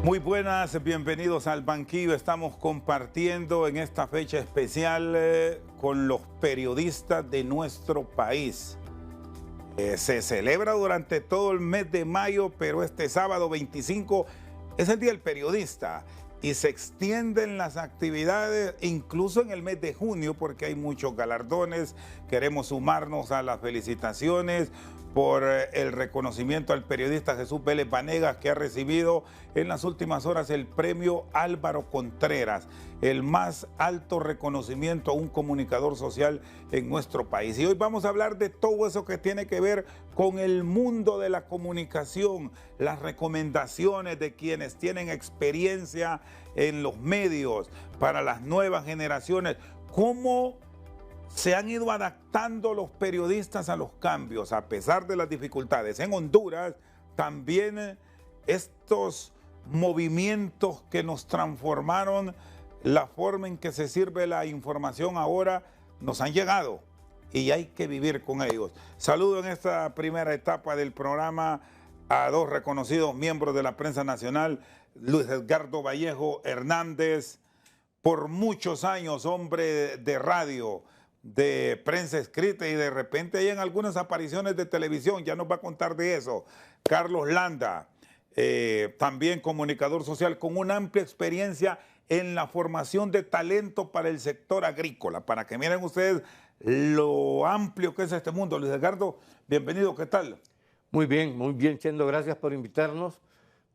Muy buenas, bienvenidos al banquillo. Estamos compartiendo en esta fecha especial con los periodistas de nuestro país. Se celebra durante todo el mes de mayo, pero este sábado 25 es el Día del Periodista y se extienden las actividades incluso en el mes de junio porque hay muchos galardones. Queremos sumarnos a las felicitaciones por el reconocimiento al periodista Jesús Vélez Vanegas, que ha recibido en las últimas horas el premio Álvaro Contreras, el más alto reconocimiento a un comunicador social en nuestro país. Y hoy vamos a hablar de todo eso que tiene que ver con el mundo de la comunicación, las recomendaciones de quienes tienen experiencia en los medios para las nuevas generaciones, cómo se han ido adaptando los periodistas a los cambios a pesar de las dificultades. En Honduras también estos movimientos que nos transformaron la forma en que se sirve la información ahora nos han llegado y hay que vivir con ellos. Saludo en esta primera etapa del programa a dos reconocidos miembros de la prensa nacional, Luis Edgardo Vallejo Hernández, por muchos años hombre de radio, de prensa escrita y de repente hay en algunas apariciones de televisión, ya nos va a contar de eso. Carlos Landa, también comunicador social con una amplia experiencia en la formación de talento para el sector agrícola, para que miren ustedes lo amplio que es este mundo. Luis Edgardo, bienvenido, ¿qué tal? Muy bien, Chendo, gracias por invitarnos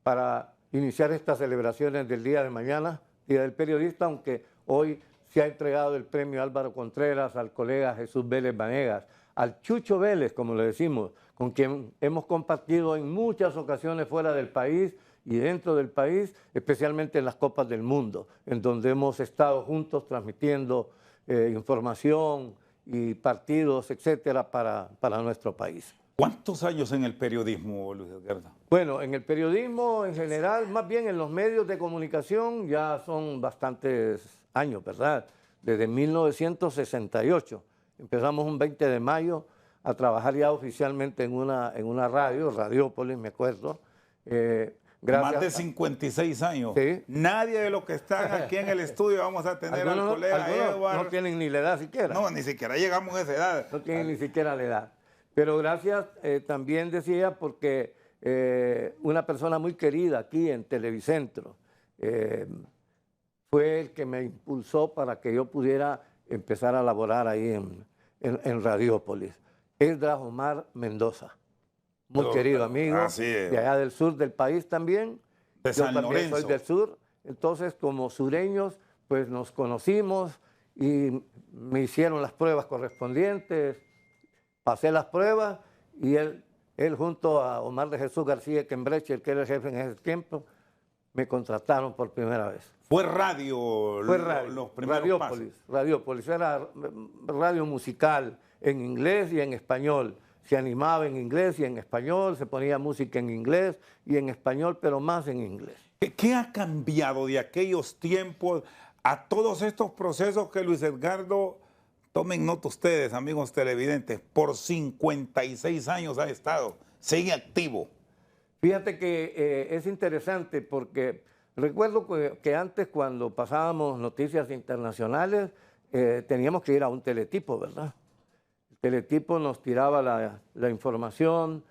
para iniciar estas celebraciones del día de mañana, Día del Periodista, aunque hoy se ha entregado el premio Álvaro Contreras al colega Jesús Vélez Vanegas, al Chucho Vélez, como le decimos, con quien hemos compartido en muchas ocasiones fuera del país y dentro del país, especialmente en las Copas del Mundo, en donde hemos estado juntos transmitiendo información y partidos, etcétera, para nuestro país. ¿Cuántos años en el periodismo, Luis Edgardo? Bueno, en el periodismo en general, más bien en los medios de comunicación, ya son bastantes años, ¿verdad? Desde 1968. Empezamos un 20 de mayo a trabajar ya oficialmente en una radio, Radiópolis, me acuerdo. Más de 56 años. Sí. Nadie de los que están aquí en el estudio vamos a tener al colega Edward. No tienen ni la edad siquiera. No, ni siquiera llegamos a esa edad. No tienen ni siquiera la edad. Pero gracias, también decía, porque una persona muy querida aquí en Televicentro fue el que me impulsó para que yo pudiera empezar a laborar ahí en Radiópolis. Esdras Omar Mendoza, muy querido amigo, de allá del sur del país también. De San Yo también soy del sur, entonces como sureños pues nos conocimos y me hicieron las pruebas correspondientes. Pasé las pruebas y él junto a Omar de Jesús García Quembreche, que era el jefe en ese tiempo, me contrataron por primera vez. ¿Fue radio? Fue radio, los primeros pasos. Radiópolis, era radio musical en inglés y en español. Se animaba en inglés y en español, se ponía música en inglés y en español, pero más en inglés. ¿Qué ha cambiado de aquellos tiempos a todos estos procesos que Luis Edgardo... Tomen nota ustedes, amigos televidentes, por 56 años ha estado, sigue activo. Fíjate que es interesante porque recuerdo que antes cuando pasábamos noticias internacionales teníamos que ir a un teletipo, ¿verdad? El teletipo nos tiraba la información,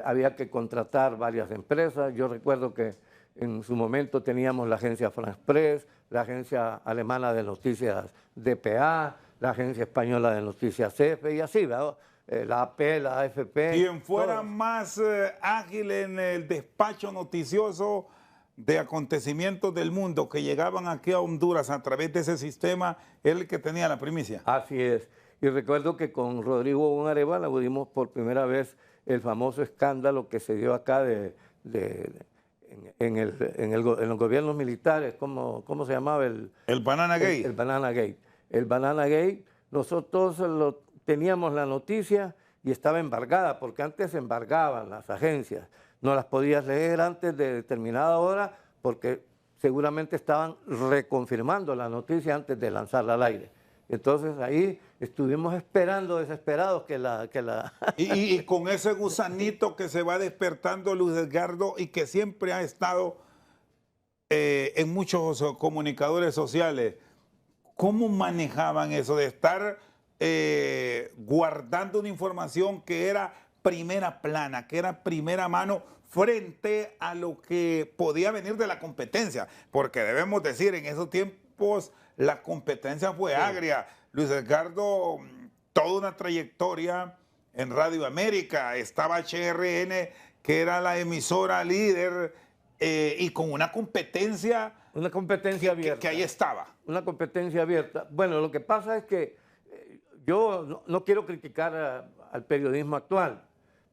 había que contratar varias empresas. Yo recuerdo que en su momento teníamos la agencia France Press, la agencia alemana de noticias DPA, la Agencia Española de Noticias EFE y así, ¿verdad? La AP, la AFP. Quien fuera todo más ágil en el despacho noticioso de acontecimientos del mundo que llegaban aquí a Honduras a través de ese sistema, era el que tenía la primicia. Así es. Y recuerdo que con Rodrigo Bon Arevalo vimos por primera vez el famoso escándalo que se dio acá en los gobiernos militares. ¿Cómo se llamaba? El Banana Gate. El Banana Gate. El Banana Gate, nosotros teníamos la noticia y estaba embargada, porque antes embargaban las agencias. No las podías leer antes de determinada hora porque seguramente estaban reconfirmando la noticia antes de lanzarla al aire. Entonces ahí estuvimos esperando desesperados que la... Y con ese gusanito que se va despertando, Luis Edgardo, y que siempre ha estado en muchos comunicadores sociales, ¿cómo manejaban eso de estar guardando una información que era primera plana, que era primera mano frente a lo que podía venir de la competencia? Porque debemos decir, en esos tiempos la competencia fue agria. Luis Edgardo, toda una trayectoria en Radio América, estaba HRN, que era la emisora líder, y con una competencia... Una competencia abierta. Que ahí estaba. Una competencia abierta. Bueno, lo que pasa es que yo no quiero criticar al periodismo actual,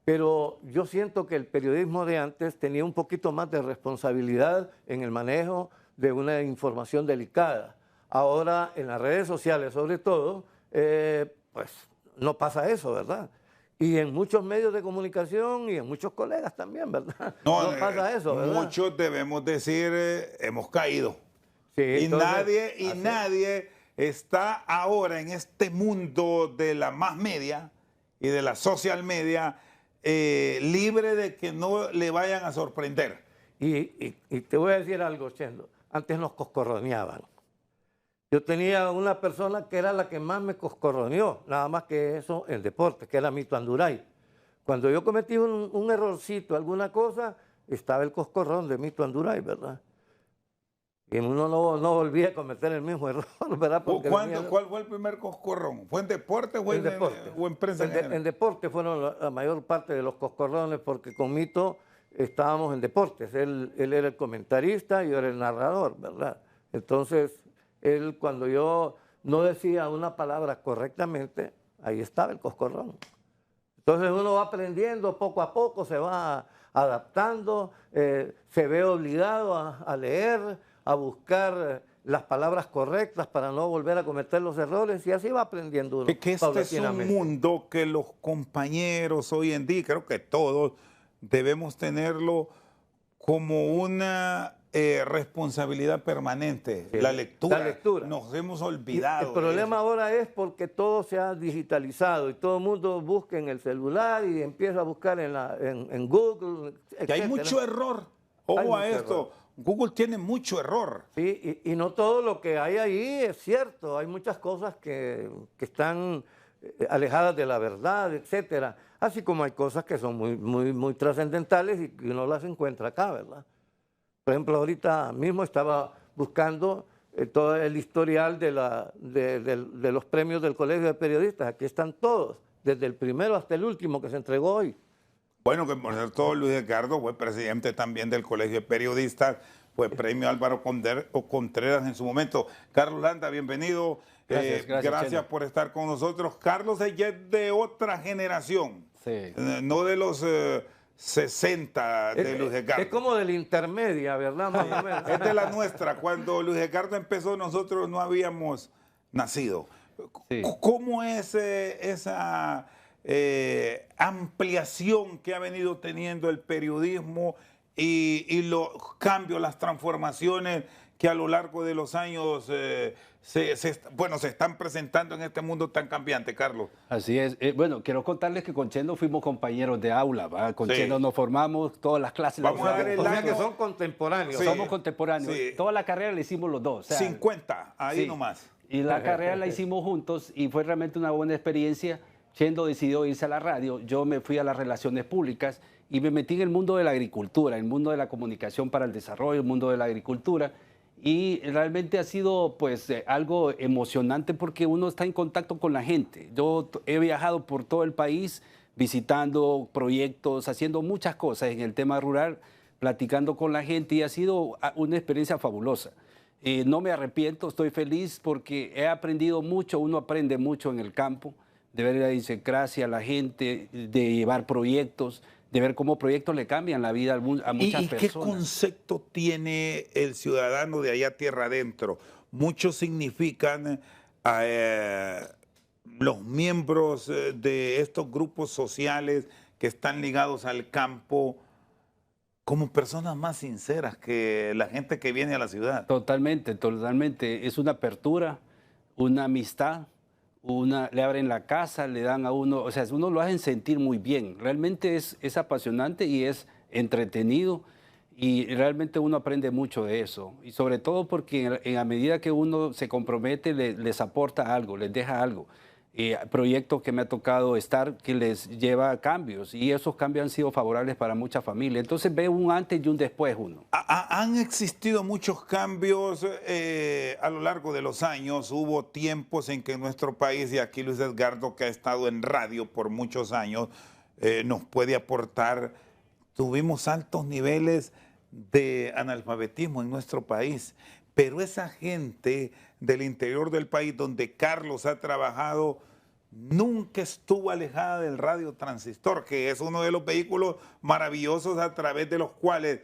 pero yo siento que el periodismo de antes tenía un poquito más de responsabilidad en el manejo de una información delicada. Ahora, en las redes sociales, sobre todo, pues no pasa eso, ¿verdad? Y en muchos medios de comunicación y en muchos colegas también, ¿verdad? No pasa eso, ¿verdad? Muchos debemos decir, hemos caído. Sí, y entonces, nadie está ahora en este mundo de la más media y de la social media libre de que no le vayan a sorprender. Y te voy a decir algo, Chendo. Antes nos coscorroneaban. Yo tenía una persona que era la que más me coscorroneó, nada más que eso en deporte, que era Mito Anduray. Cuando yo cometí un errorcito, alguna cosa, estaba el coscorrón de Mito Anduray, ¿verdad? Y uno no volvía a cometer el mismo error, ¿verdad? Porque ¿Cuál fue el primer coscorrón? ¿Fue en deporte o en prensa? En deporte fueron la mayor parte de los coscorrones, porque con Mito estábamos en deportes. Él era el comentarista y yo era el narrador, ¿verdad? Entonces, él, cuando yo no decía una palabra correctamente, ahí estaba el coscorrón. Entonces uno va aprendiendo poco a poco, se va adaptando, se ve obligado a leer, a buscar las palabras correctas para no volver a cometer los errores, y así va aprendiendo uno. Que este es un mundo que los compañeros hoy en día, creo que todos debemos tenerlo como una responsabilidad permanente. Sí, la lectura. Nos hemos olvidado. El problema ahora es porque todo se ha digitalizado y todo el mundo busca en el celular y empieza a buscar en Google, etc. Hay mucho error. Ojo a esto. Error. Google tiene mucho error. Sí, y no todo lo que hay ahí es cierto. Hay muchas cosas que están alejadas de la verdad, etcétera. Así como hay cosas que son muy trascendentales y que uno las encuentra acá, ¿verdad? Por ejemplo, ahorita mismo estaba buscando todo el historial de los premios del Colegio de Periodistas. Aquí están todos, desde el primero hasta el último que se entregó hoy. Bueno, que por cierto, Luis Edgardo fue presidente también del Colegio de Periodistas, fue premio Álvaro Contreras en su momento. Carlos Landa, bienvenido. Gracias por estar con nosotros. Carlos es de otra generación, sí. No de los 60 de Luis Edgardo. Es como de la intermedia, ¿verdad? Más o menos. Es de la nuestra. Cuando Luis Edgardo empezó, nosotros no habíamos nacido. Sí. ¿Cómo es esa ampliación que ha venido teniendo el periodismo y los cambios, las transformaciones que a lo largo de los años se están presentando en este mundo tan cambiante, Carlos? Así es. Bueno, quiero contarles que con Chendo fuimos compañeros de aula, ¿va? Con Chendo nos formamos todas las clases. Vamos a ver el año. Que son contemporáneos. Sí. Somos contemporáneos. Sí. Toda la carrera la hicimos los dos. O sea, 50, ahí nomás. Y la carrera la hicimos juntos y fue realmente una buena experiencia. Chendo decidió irse a la radio, yo me fui a las relaciones públicas y me metí en el mundo de la agricultura, el mundo de la comunicación para el desarrollo, el mundo de la agricultura. Y realmente ha sido pues algo emocionante porque uno está en contacto con la gente. Yo he viajado por todo el país visitando proyectos, haciendo muchas cosas en el tema rural, platicando con la gente, y ha sido una experiencia fabulosa. No me arrepiento, estoy feliz porque he aprendido mucho, uno aprende mucho en el campo, de ver la idiosincrasia a la gente, de llevar proyectos, de ver cómo proyectos le cambian la vida a muchas personas. ¿Qué concepto tiene el ciudadano de allá tierra adentro? Muchos significan los miembros de estos grupos sociales que están ligados al campo como personas más sinceras que la gente que viene a la ciudad. Totalmente, totalmente. Es una apertura, una amistad. Le abren la casa, le dan a uno, o sea, uno lo hacen sentir muy bien. Realmente es apasionante y es entretenido. Y realmente uno aprende mucho de eso. Y sobre todo porque en la medida que uno se compromete, les aporta algo, les deja algo. Proyectos que me ha tocado estar que les lleva a cambios y esos cambios han sido favorables para muchas familias. Entonces ve un antes y un después uno. Han existido muchos cambios a lo largo de los años. Hubo tiempos en que en nuestro país, y aquí Luis Edgardo, que ha estado en radio por muchos años, nos puede aportar, tuvimos altos niveles de analfabetismo en nuestro país, pero esa gente del interior del país donde Carlos ha trabajado nunca estuvo alejada del radio transistor, que es uno de los vehículos maravillosos a través de los cuales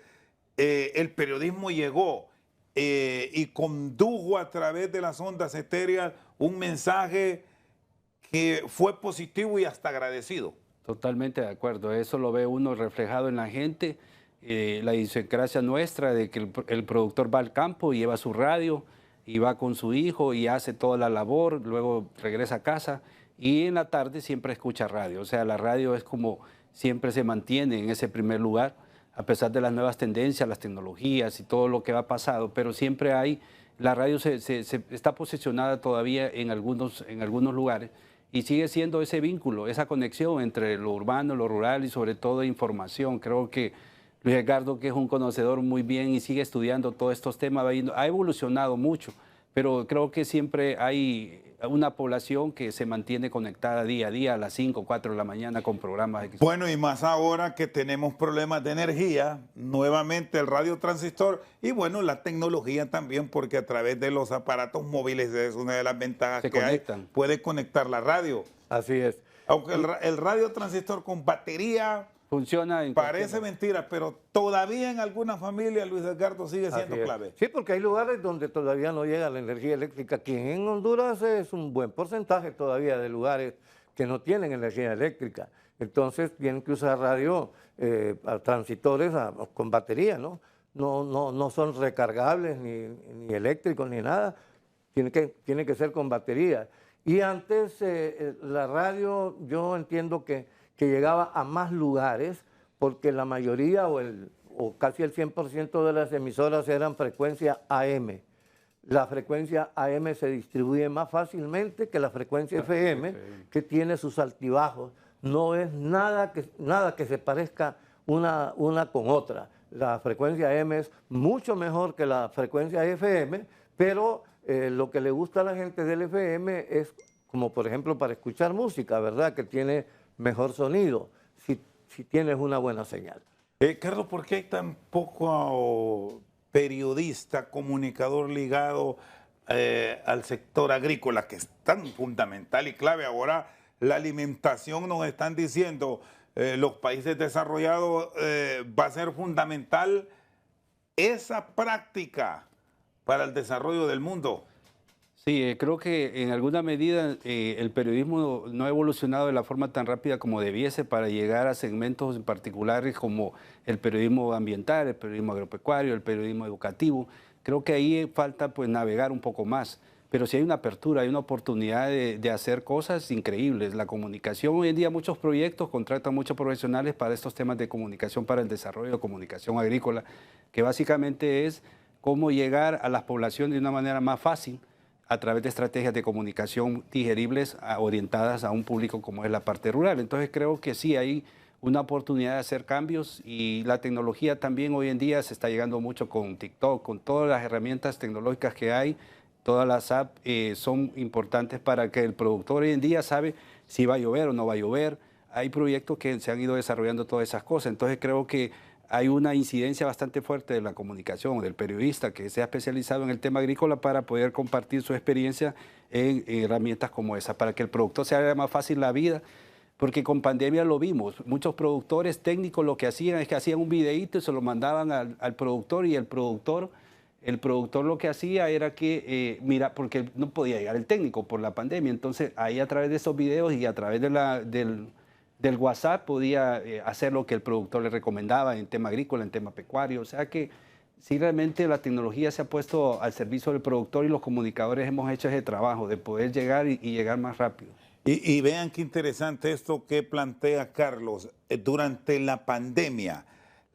el periodismo llegó y condujo a través de las ondas etéreas un mensaje que fue positivo y hasta agradecido. Totalmente de acuerdo, eso lo ve uno reflejado en la gente, la idiosincrasia nuestra de que el productor va al campo y lleva su radio y va con su hijo y hace toda la labor, luego regresa a casa y en la tarde siempre escucha radio. O sea, la radio es como siempre se mantiene en ese primer lugar, a pesar de las nuevas tendencias, las tecnologías y todo lo que ha pasado, pero siempre hay, la radio se está posicionada todavía en algunos lugares y sigue siendo ese vínculo, esa conexión entre lo urbano, lo rural y sobre todo información. Creo que Luis Edgardo, que es un conocedor muy bien y sigue estudiando todos estos temas, ha evolucionado mucho, pero creo que siempre hay una población que se mantiene conectada día a día a las 5, 4 de la mañana con programas. Bueno, y más ahora que tenemos problemas de energía, nuevamente el radio transistor y bueno, la tecnología también, porque a través de los aparatos móviles es una de las ventajas que conectan. Hay, puede conectar la radio. Así es. Aunque el radio transistor con batería funciona. Parece mentira, pero todavía en algunas familias Luis Edgardo sigue siendo clave. Sí, porque hay lugares donde todavía no llega la energía eléctrica. Aquí en Honduras es un buen porcentaje todavía de lugares que no tienen energía eléctrica. Entonces tienen que usar radio, transistores con batería, ¿no? No son recargables ni eléctricos ni nada. Tiene que ser con batería. Y antes la radio, yo entiendo que llegaba a más lugares porque la mayoría o casi el 100% de las emisoras eran frecuencia AM. La frecuencia AM se distribuye más fácilmente que la frecuencia FM, que tiene sus altibajos. No es nada que se parezca una con otra. La frecuencia AM es mucho mejor que la frecuencia FM, pero lo que le gusta a la gente del FM es, como por ejemplo para escuchar música, ¿verdad? Que tiene mejor sonido, si tienes una buena señal. Carlos, ¿por qué hay tan poco periodista, comunicador ligado al sector agrícola, que es tan fundamental y clave? Ahora la alimentación, nos están diciendo los países desarrollados, va a ser fundamental esa práctica para el desarrollo del mundo. Sí, creo que en alguna medida el periodismo no ha evolucionado de la forma tan rápida como debiese para llegar a segmentos en particulares como el periodismo ambiental, el periodismo agropecuario, el periodismo educativo. Creo que ahí falta pues navegar un poco más, pero sí hay una apertura, hay una oportunidad de hacer cosas increíbles. La comunicación, hoy en día muchos proyectos contratan muchos profesionales para estos temas de comunicación para el desarrollo de comunicación agrícola, que básicamente es cómo llegar a las poblaciones de una manera más fácil, a través de estrategias de comunicación digeribles orientadas a un público como es la parte rural. Entonces creo que sí hay una oportunidad de hacer cambios y la tecnología también hoy en día se está llegando mucho con TikTok, con todas las herramientas tecnológicas que hay, todas las apps son importantes para que el productor hoy en día sabe si va a llover o no va a llover. Hay proyectos que se han ido desarrollando todas esas cosas, entonces creo que hay una incidencia bastante fuerte de la comunicación, del periodista que se ha especializado en el tema agrícola para poder compartir su experiencia en herramientas como esa, para que el productor se haga más fácil la vida, porque con pandemia lo vimos. Muchos productores técnicos lo que hacían es que hacían un videíto y se lo mandaban al productor y el productor lo que hacía era que, mira, porque no podía llegar el técnico por la pandemia, entonces ahí a través de esos videos y a través del WhatsApp podía hacer lo que el productor le recomendaba en tema agrícola, en tema pecuario. O sea que sí, realmente la tecnología se ha puesto al servicio del productor y los comunicadores hemos hecho ese trabajo de poder llegar y llegar más rápido. Y vean qué interesante esto que plantea Carlos. Durante la pandemia,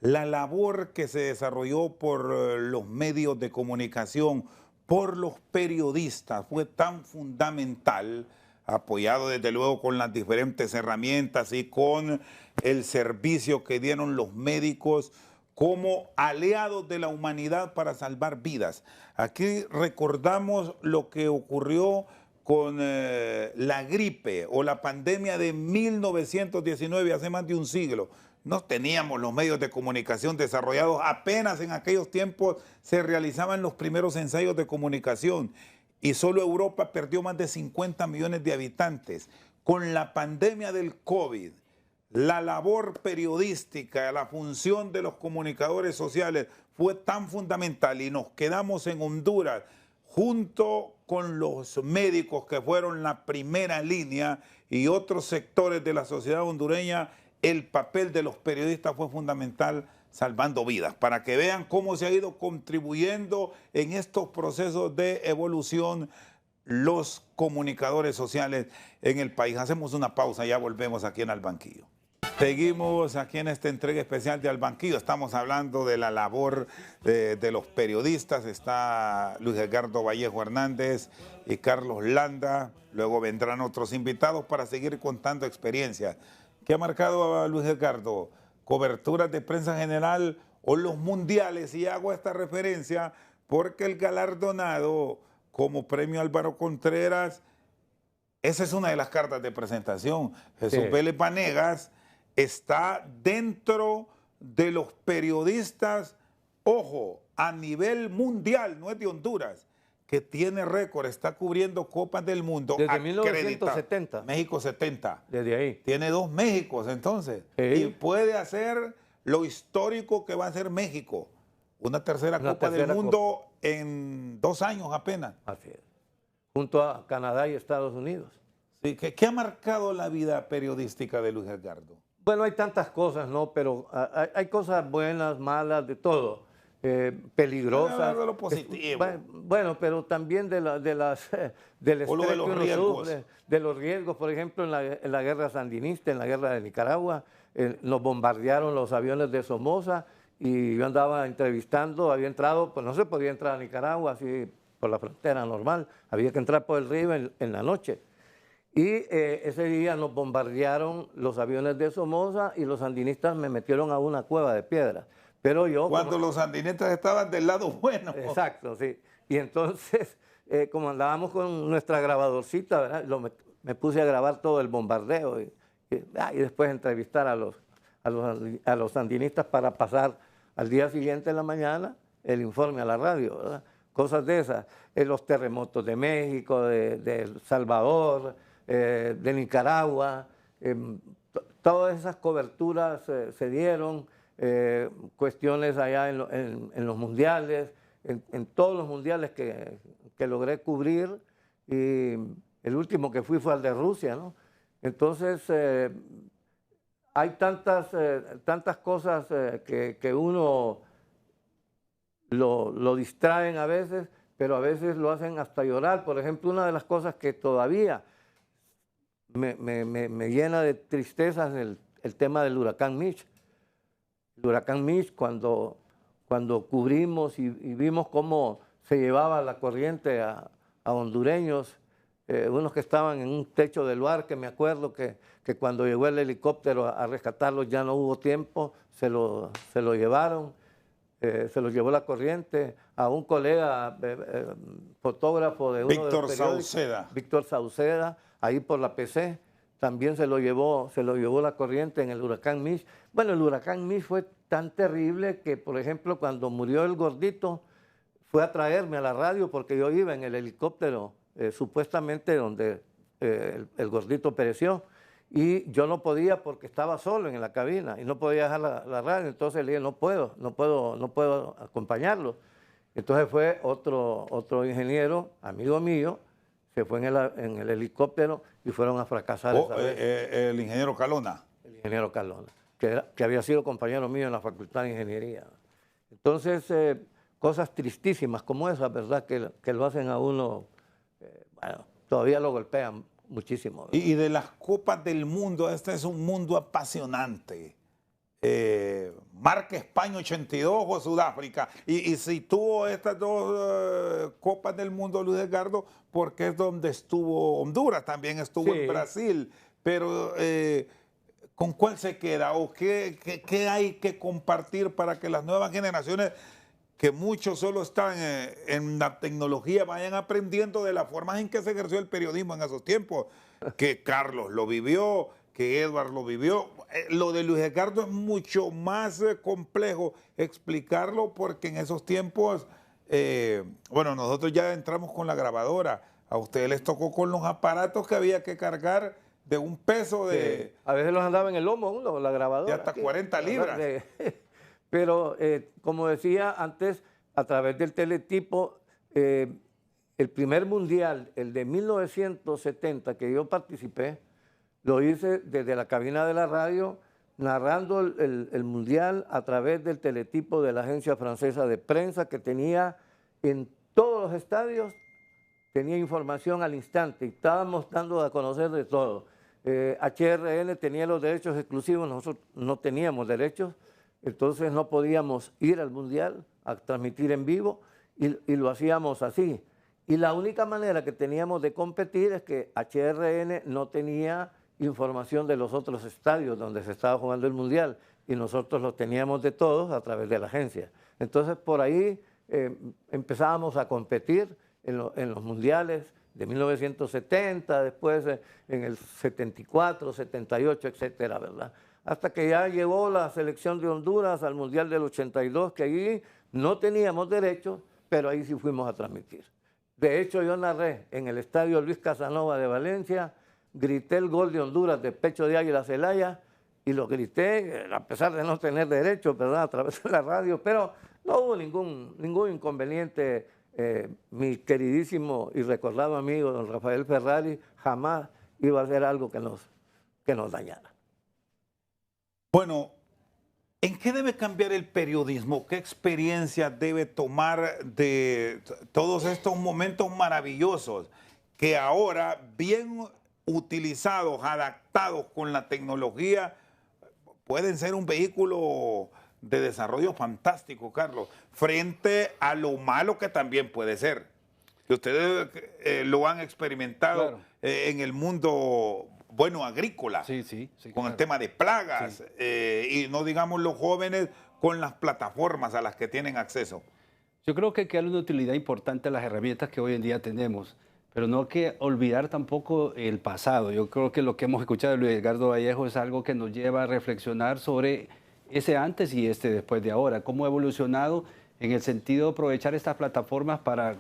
la labor que se desarrolló por los medios de comunicación, por los periodistas, fue tan fundamental, apoyado desde luego con las diferentes herramientas y con el servicio que dieron los médicos como aliados de la humanidad para salvar vidas. Aquí recordamos lo que ocurrió con la gripe o la pandemia de 1919, hace más de un siglo. No teníamos los medios de comunicación desarrollados, apenas en aquellos tiempos se realizaban los primeros ensayos de comunicación y solo Europa perdió más de 50 millones de habitantes. Con la pandemia del COVID, la labor periodística, la función de los comunicadores sociales fue tan fundamental y nos quedamos en Honduras junto con los médicos que fueron la primera línea y otros sectores de la sociedad hondureña. El papel de los periodistas fue fundamental salvando vidas, para que vean cómo se ha ido contribuyendo en estos procesos de evolución los comunicadores sociales en el país. Hacemos una pausa, ya volvemos aquí en Al Banquillo. Seguimos aquí en esta entrega especial de Al Banquillo. Estamos hablando de la labor de los periodistas. Está Luis Edgardo Vallejo Hernández y Carlos Landa. Luego vendrán otros invitados para seguir contando experiencias. ¿Qué ha marcado a Luis Edgardo? Coberturas de prensa general o los mundiales, y hago esta referencia porque el galardonado como premio Álvaro Contreras, esa es una de las cartas de presentación. Jesús Vélez Vanegas está dentro de los periodistas, ojo, a nivel mundial, no es de Honduras, que tiene récord, está cubriendo Copas del Mundo. Desde 1970. México 70. Desde ahí. Tiene 2 Méxicos entonces. Sí. Y puede hacer lo histórico que va a hacer México. Una tercera Copa del Mundo en 2 años apenas. Así es. Junto a Canadá y Estados Unidos. Sí, ¿qué ha marcado la vida periodística de Luis Edgardo? Bueno, hay tantas cosas, ¿no? Pero hay cosas buenas, malas, de todo. Peligrosas. De lo positivo. Bueno, pero también del estrés que uno sufre, de los riesgos. Por ejemplo, en la guerra sandinista, en la guerra de Nicaragua, nos bombardearon los aviones de Somoza y yo andaba entrevistando, había entrado, pues no se podía entrar a Nicaragua así por la frontera normal, había que entrar por el río en la noche. Y ese día nos bombardearon los aviones de Somoza y los sandinistas me metieron a una cueva de piedra. Pero yo... Cuando los sandinistas estaban del lado bueno. Exacto, sí. Y entonces, como andábamos con nuestra grabadorcita, ¿verdad? Me puse a grabar todo el bombardeo y después entrevistar a los sandinistas para pasar al día siguiente en la mañana el informe a la radio, ¿verdad? Cosas de esas. Los terremotos de México, de El Salvador, de Nicaragua, todas esas coberturas se dieron. Cuestiones allá en los mundiales, en todos los mundiales que logré cubrir, y el último que fui fue al de Rusia, ¿no? Entonces, hay tantas cosas que uno lo distraen a veces, pero a veces lo hacen hasta llorar. Por ejemplo, una de las cosas que todavía me llena de tristeza es el tema del huracán Mitch. El huracán Mitch, cuando cubrimos y vimos cómo se llevaba la corriente a hondureños, unos que estaban en un techo del bar, que me acuerdo que cuando llegó el helicóptero a rescatarlos ya no hubo tiempo, se lo llevaron, se lo llevó la corriente. A un colega fotógrafo de uno Víctor de los periódicos, Sauceda. Víctor Sauceda, ahí por la PC, también se lo llevó la corriente en el huracán Mitch. Bueno, el huracán Mitch fue tan terrible que, por ejemplo, cuando murió el gordito, fue a traerme a la radio porque yo iba en el helicóptero, supuestamente donde el gordito pereció, y yo no podía porque estaba solo en la cabina y no podía dejar la radio. Entonces le dije, no puedo acompañarlo. Entonces fue otro ingeniero, amigo mío, se fue en el helicóptero y fueron a fracasar esa vez. El ingeniero Calona. El ingeniero Calona, que había sido compañero mío en la Facultad de Ingeniería. Entonces, cosas tristísimas como esas, ¿verdad? Que lo hacen a uno, bueno, todavía lo golpean muchísimo. Y de las Copas del Mundo, este es un mundo apasionante. marca España 82 o Sudáfrica. Y si tuvo estas dos Copas del Mundo, Luis Edgardo, porque es donde estuvo Honduras, también estuvo en Brasil. Pero, ¿con cuál se queda? ¿O qué hay que compartir para que las nuevas generaciones, que muchos solo están en la tecnología, vayan aprendiendo de las formas en que se ejerció el periodismo en esos tiempos? Que Carlos lo vivió, que Edward lo vivió. Lo de Luis Edgardo es mucho más complejo explicarlo, porque en esos tiempos, bueno, nosotros ya entramos con la grabadora. A ustedes les tocó con los aparatos que había que cargar de un peso de... Sí. A veces los andaba en el lomo uno, la grabadora. De hasta 40 libras. Pero, como decía antes, a través del teletipo, el primer mundial, el de 1970, que yo participé, lo hice desde la cabina de la radio, narrando el mundial a través del teletipo de la agencia francesa de prensa, que tenía en todos los estadios, tenía información al instante, y estábamos dando a conocer de todo. HRN tenía los derechos exclusivos, nosotros no teníamos derechos, entonces no podíamos ir al mundial a transmitir en vivo, y lo hacíamos así. Y la única manera que teníamos de competir es que HRN no tenía información de los otros estadios donde se estaba jugando el mundial, y nosotros los teníamos de todos a través de la agencia. Entonces por ahí empezábamos a competir en los mundiales de 1970, después en el 74, 78, etcétera, ¿verdad? Hasta que ya llegó la selección de Honduras al Mundial del 82, que allí no teníamos derechos, pero ahí sí fuimos a transmitir. De hecho, yo narré en el estadio Luis Casanova de Valencia, grité el gol de Honduras de pecho de Águila Celaya, y lo grité a pesar de no tener derechos, ¿verdad?, a través de la radio, pero no hubo ningún inconveniente. Mi queridísimo y recordado amigo don Rafael Ferrari jamás iba a hacer algo que nos dañara. Bueno, ¿en qué debe cambiar el periodismo? ¿Qué experiencia debe tomar de todos estos momentos maravillosos que ahora, bien utilizados, adaptados con la tecnología, pueden ser un vehículo de desarrollo fantástico, Carlos, frente a lo malo que también puede ser? Que ustedes lo han experimentado, claro, en el mundo, bueno, agrícola, sí, con claro, el tema de plagas, sí. Y no digamos los jóvenes con las plataformas a las que tienen acceso. Yo creo que hay una utilidad importante a las herramientas que hoy en día tenemos, pero no hay que olvidar tampoco el pasado. Yo creo que lo que hemos escuchado de Luis Edgardo Vallejo es algo que nos lleva a reflexionar sobre ese antes y este después de ahora, cómo ha evolucionado en el sentido de aprovechar estas plataformas para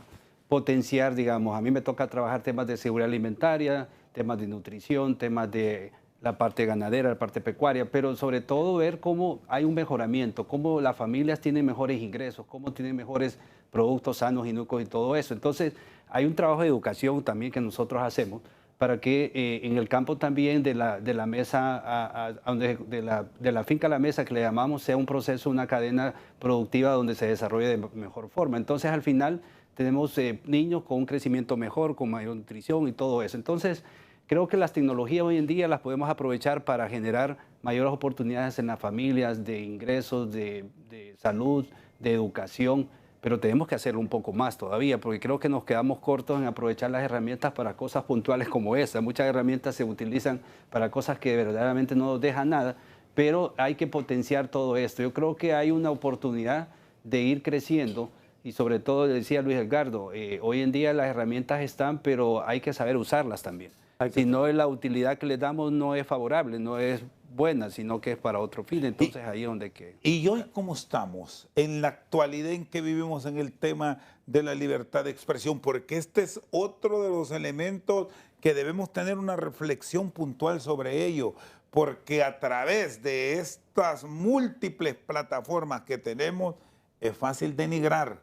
potenciar, digamos, a mí me toca trabajar temas de seguridad alimentaria, temas de nutrición, temas de la parte ganadera, la parte pecuaria, pero sobre todo ver cómo hay un mejoramiento, cómo las familias tienen mejores ingresos, cómo tienen mejores productos sanos, inocuos y todo eso. Entonces, hay un trabajo de educación también que nosotros hacemos para que en el campo también de la mesa, de la finca a la mesa, que le llamamos, sea un proceso, una cadena productiva donde se desarrolle de mejor forma. Entonces, al final, tenemos niños con un crecimiento mejor, con mayor nutrición y todo eso. Entonces, creo que las tecnologías hoy en día las podemos aprovechar para generar mayores oportunidades en las familias, de ingresos, de salud, de educación, pero tenemos que hacerlo un poco más todavía, porque creo que nos quedamos cortos en aprovechar las herramientas para cosas puntuales como esta. Muchas herramientas se utilizan para cosas que verdaderamente no nos dejan nada, pero hay que potenciar todo esto. Yo creo que hay una oportunidad de ir creciendo, y sobre todo, decía Luis Edgardo, hoy en día las herramientas están, pero hay que saber usarlas también. Si no, la utilidad que les damos no es favorable, no es buena, sino que es para otro fin. Entonces ahí es donde que... ¿Y hoy cómo estamos en la actualidad en que vivimos en el tema de la libertad de expresión? Porque este es otro de los elementos que debemos tener una reflexión puntual sobre ello, porque a través de estas múltiples plataformas que tenemos es fácil denigrar,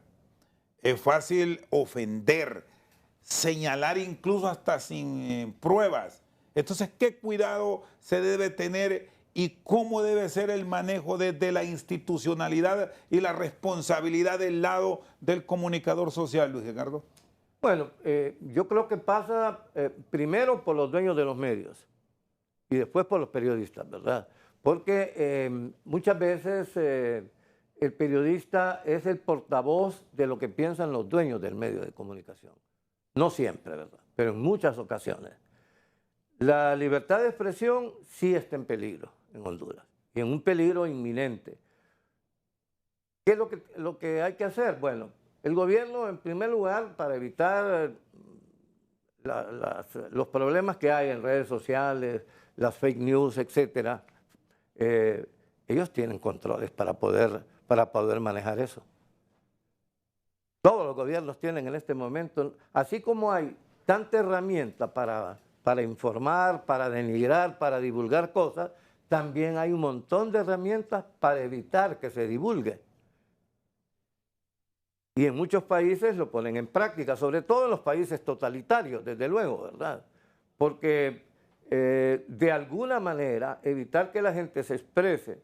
es fácil ofender, señalar incluso hasta sin pruebas. Entonces, ¿qué cuidado se debe tener y cómo debe ser el manejo desde la institucionalidad y la responsabilidad del lado del comunicador social, Luis Edgardo? Bueno, yo creo que pasa primero por los dueños de los medios y después por los periodistas, ¿verdad? porque muchas veces el periodista es el portavoz de lo que piensan los dueños del medio de comunicación. No siempre, ¿verdad? Pero en muchas ocasiones. La libertad de expresión sí está en peligro en Honduras, y en un peligro inminente. ¿Qué es lo que hay que hacer? Bueno, el gobierno, en primer lugar, para evitar los problemas que hay en redes sociales, las fake news, etcétera, ellos tienen controles para poder manejar eso. Todos los gobiernos tienen en este momento, así como hay tanta herramienta para informar, para denigrar, para divulgar cosas, también hay un montón de herramientas para evitar que se divulgue. Y en muchos países lo ponen en práctica, sobre todo en los países totalitarios, desde luego, ¿verdad? Porque de alguna manera evitar que la gente se exprese,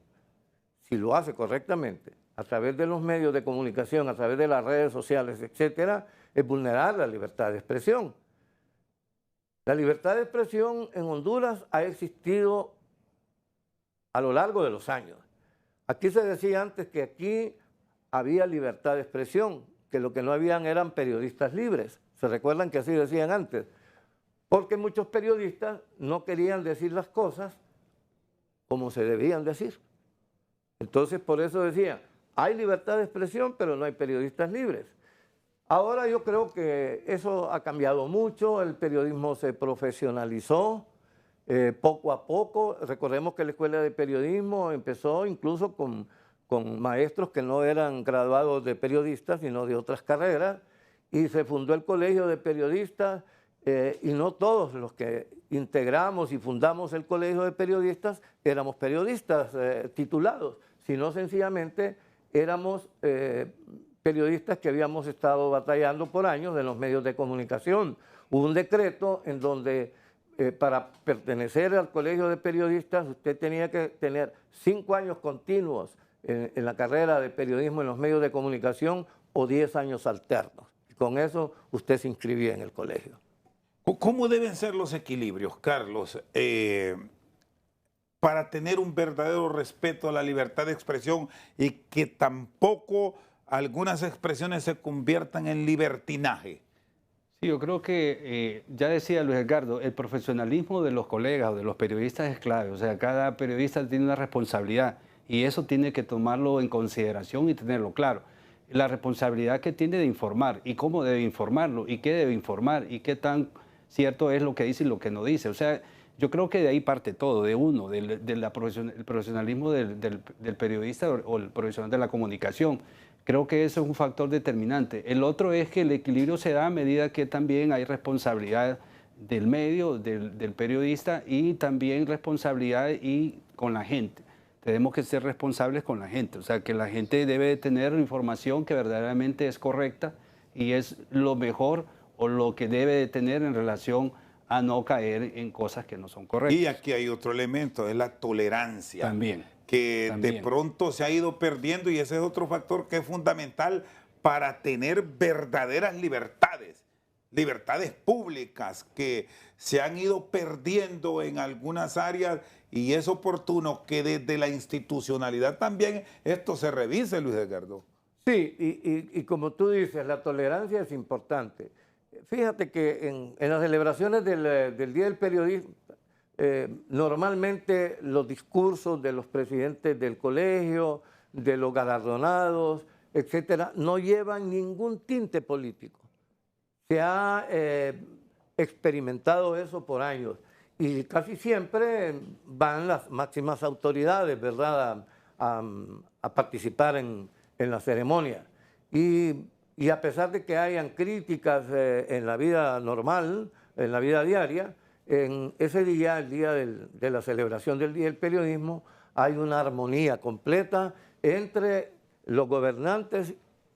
si lo hace correctamente, a través de los medios de comunicación, a través de las redes sociales, etcétera, es vulnerar la libertad de expresión. La libertad de expresión en Honduras ha existido a lo largo de los años. Aquí se decía antes que aquí había libertad de expresión, que lo que no habían eran periodistas libres. ¿Se recuerdan que así decían antes? Porque muchos periodistas no querían decir las cosas como se debían decir. Entonces, por eso decían, hay libertad de expresión, pero no hay periodistas libres. Ahora yo creo que eso ha cambiado mucho, el periodismo se profesionalizó poco a poco. Recordemos que la Escuela de Periodismo empezó incluso con maestros que no eran graduados de periodistas, sino de otras carreras, y se fundó el Colegio de Periodistas, y no todos los que integramos y fundamos el Colegio de Periodistas éramos periodistas titulados, sino sencillamente éramos periodistas que habíamos estado batallando por años en los medios de comunicación. Hubo un decreto en donde para pertenecer al Colegio de Periodistas usted tenía que tener 5 años continuos en la carrera de periodismo en los medios de comunicación o 10 años alternos. Y con eso usted se inscribía en el colegio. ¿Cómo deben ser los equilibrios, Carlos, para tener un verdadero respeto a la libertad de expresión y que tampoco algunas expresiones se conviertan en libertinaje? Sí, yo creo que, ya decía Luis Edgardo, el profesionalismo de los colegas o de los periodistas es clave. O sea, cada periodista tiene una responsabilidad y eso tiene que tomarlo en consideración y tenerlo claro. La responsabilidad que tiene de informar y cómo debe informarlo y qué debe informar y qué tan cierto es lo que dice y lo que no dice. O sea, yo creo que de ahí parte todo, de uno, el profesionalismo del periodista o el profesional de la comunicación. Creo que eso es un factor determinante. El otro es que el equilibrio se da a medida que también hay responsabilidad del medio, del periodista, y también responsabilidad con la gente. Tenemos que ser responsables con la gente, o sea, que la gente debe tener información que verdaderamente es correcta y es lo mejor o lo que debe de tener en relación a no caer en cosas que no son correctas. Y aquí hay otro elemento, es la tolerancia. También. Que de pronto se ha ido perdiendo, y ese es otro factor que es fundamental para tener verdaderas libertades, libertades públicas que se han ido perdiendo en algunas áreas, y es oportuno que desde la institucionalidad también esto se revise, Luis Edgardo. Sí, y como tú dices, la tolerancia es importante. Fíjate que en las celebraciones del Día del Periodismo, normalmente los discursos de los presidentes del colegio, de los galardonados, etcétera, no llevan ningún tinte político. Se ha experimentado eso por años y casi siempre van las máximas autoridades, ¿verdad?, a participar en la ceremonia. Y a pesar de que hayan críticas en la vida normal, en la vida diaria, en ese día, el día de la celebración del Día del Periodismo, hay una armonía completa entre los gobernantes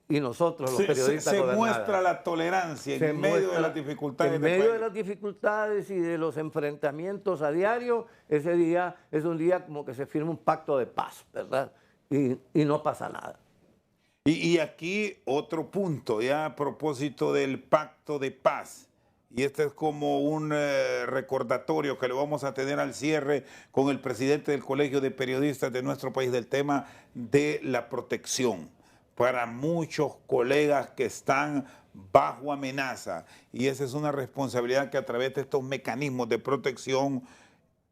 y nosotros, los periodistas gobernados. Se muestra la tolerancia en medio de las dificultades. En medio de las dificultades y de los enfrentamientos a diario, ese día es un día como que se firma un pacto de paz, ¿verdad? Y no pasa nada. Y aquí otro punto, ya a propósito del pacto de paz. y este es como un recordatorio que le vamos a tener al cierre con el presidente del Colegio de Periodistas de nuestro país del tema de la protección para muchos colegas que están bajo amenaza, y esa es una responsabilidad que a través de estos mecanismos de protección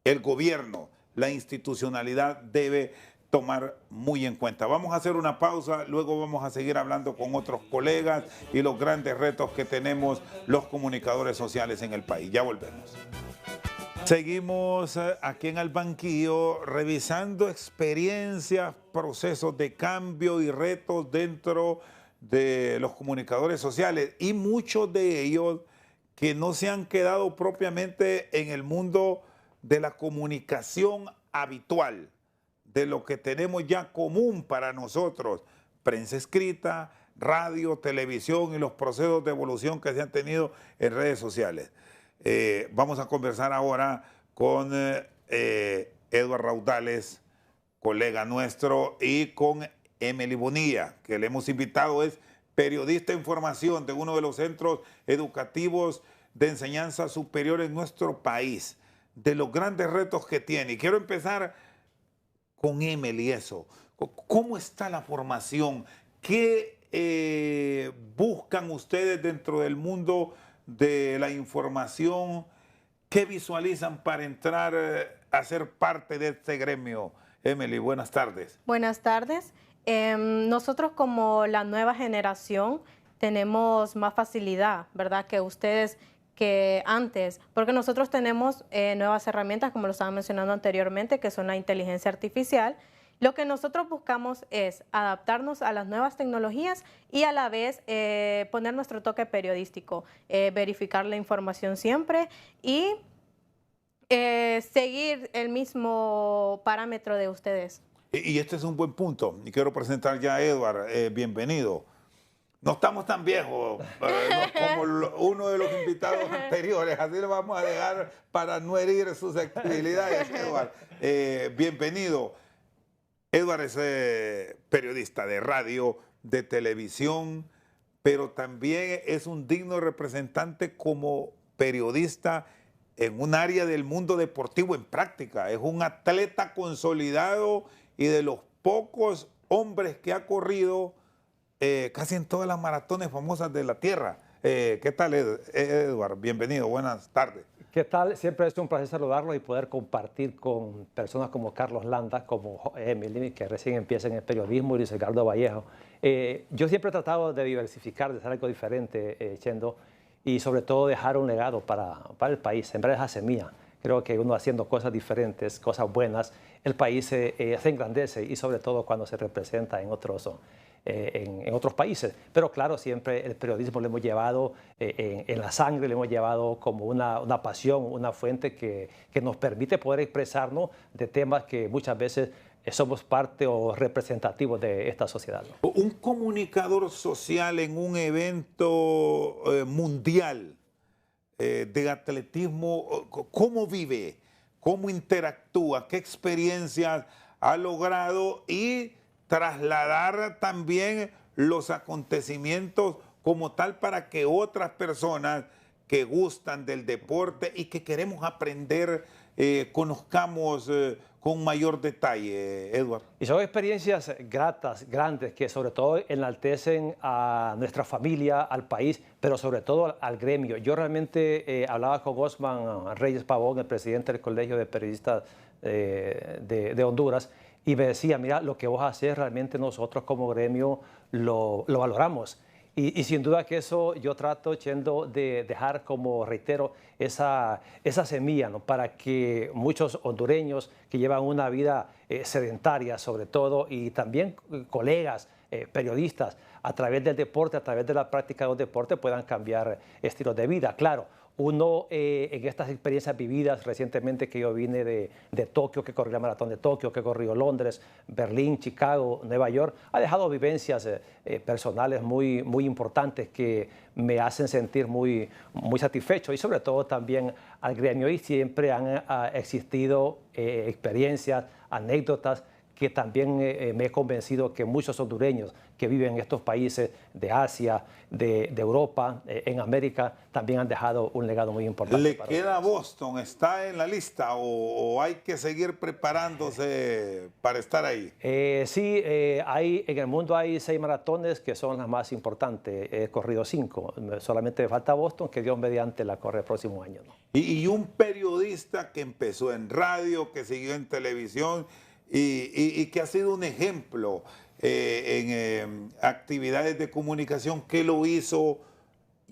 el gobierno, la institucionalidad debe tomar muy en cuenta. Vamos a hacer una pausa, luego vamos a seguir hablando con otros colegas y los grandes retos que tenemos los comunicadores sociales en el país. Ya volvemos. Seguimos aquí en el banquillo revisando experiencias, procesos de cambio y retos dentro de los comunicadores sociales, y muchos de ellos que no se han quedado propiamente en el mundo de la comunicación habitual, de lo que tenemos ya común para nosotros, prensa escrita, radio, televisión y los procesos de evolución que se han tenido en redes sociales. Vamos a conversar ahora con Edward Raudales, colega nuestro, y con Emily Bonilla, que le hemos invitado, es periodista en formación de uno de los centros educativos de enseñanza superior en nuestro país, de los grandes retos que tiene. Y quiero empezar con Emily, eso. ¿Cómo está la formación? ¿Qué buscan ustedes dentro del mundo de la información? ¿Qué visualizan para entrar a ser parte de este gremio? Emily, buenas tardes. Buenas tardes. Nosotros como la nueva generación tenemos más facilidad, ¿verdad?, que ustedes que antes, porque nosotros tenemos nuevas herramientas, como lo estaba mencionando anteriormente, que son la inteligencia artificial. Lo que nosotros buscamos es adaptarnos a las nuevas tecnologías y a la vez poner nuestro toque periodístico, verificar la información siempre y seguir el mismo parámetro de ustedes. Y este es un buen punto. Y quiero presentar ya a Edward. Bienvenido. No estamos tan viejos como uno de los invitados anteriores, así lo vamos a dejar para no herir sus actividades, Edward. Bienvenido. Edward es periodista de radio, de televisión, pero también es un digno representante como periodista en un área del mundo deportivo en práctica. Es un atleta consolidado y de los pocos hombres que ha corrido casi en todas las maratones famosas de la Tierra. ¿Qué tal, Edward? Bienvenido, buenas tardes. ¿Qué tal? Siempre es un placer saludarlo y poder compartir con personas como Carlos Landa, como Emily, que recién empieza en el periodismo, y Luis Ricardo Vallejo. Yo siempre he tratado de diversificar, de hacer algo diferente, Chendo, y sobre todo dejar un legado para el país, sembrar esa semilla. Creo que uno haciendo cosas diferentes, cosas buenas, el país se engrandece, y sobre todo cuando se representa en otros países. Pero claro, siempre el periodismo lo hemos llevado en la sangre, lo hemos llevado como una pasión, una fuente que nos permite poder expresarnos de temas que muchas veces somos parte o representativos de esta sociedad, ¿no? Un comunicador social en un evento mundial de atletismo, ¿cómo vive? ¿Cómo interactúa? ¿Qué experiencias ha logrado? Y trasladar también los acontecimientos como tal para que otras personas que gustan del deporte y que queremos aprender, conozcamos con mayor detalle, Edward. Y son experiencias gratas, grandes, que sobre todo enaltecen a nuestra familia, al país, pero sobre todo al gremio. Yo realmente hablaba con Osman Reyes Pavón, el presidente del Colegio de Periodistas de Honduras, y me decía, mira, lo que vos haces realmente nosotros como gremio lo valoramos. Y sin duda que eso yo trato, Chendo, de dejar, como reitero, esa semilla, ¿no?, para que muchos hondureños que llevan una vida sedentaria sobre todo, y también colegas, periodistas, a través del deporte, a través de la práctica de un deporte, puedan cambiar estilos de vida. Claro, uno en estas experiencias vividas recientemente, que yo vine de Tokio, que corrí la maratón de Tokio, que corrió Londres, Berlín, Chicago, Nueva York, ha dejado vivencias personales muy importantes que me hacen sentir muy satisfecho, y sobre todo también al gremio, y siempre han existido experiencias, anécdotas que también me he convencido que muchos hondureños que viven en estos países de Asia, de Europa, en América, también han dejado un legado muy importante. ¿Le queda Boston? ¿Está en la lista o hay que seguir preparándose para estar ahí? Sí, en el mundo hay 6 maratones que son las más importantes. He corrido 5. Solamente me falta Boston, que Dios mediante la corre el próximo año, ¿no? Y un periodista que empezó en radio, que siguió en televisión y que ha sido un ejemplo en actividades de comunicación, ¿qué lo hizo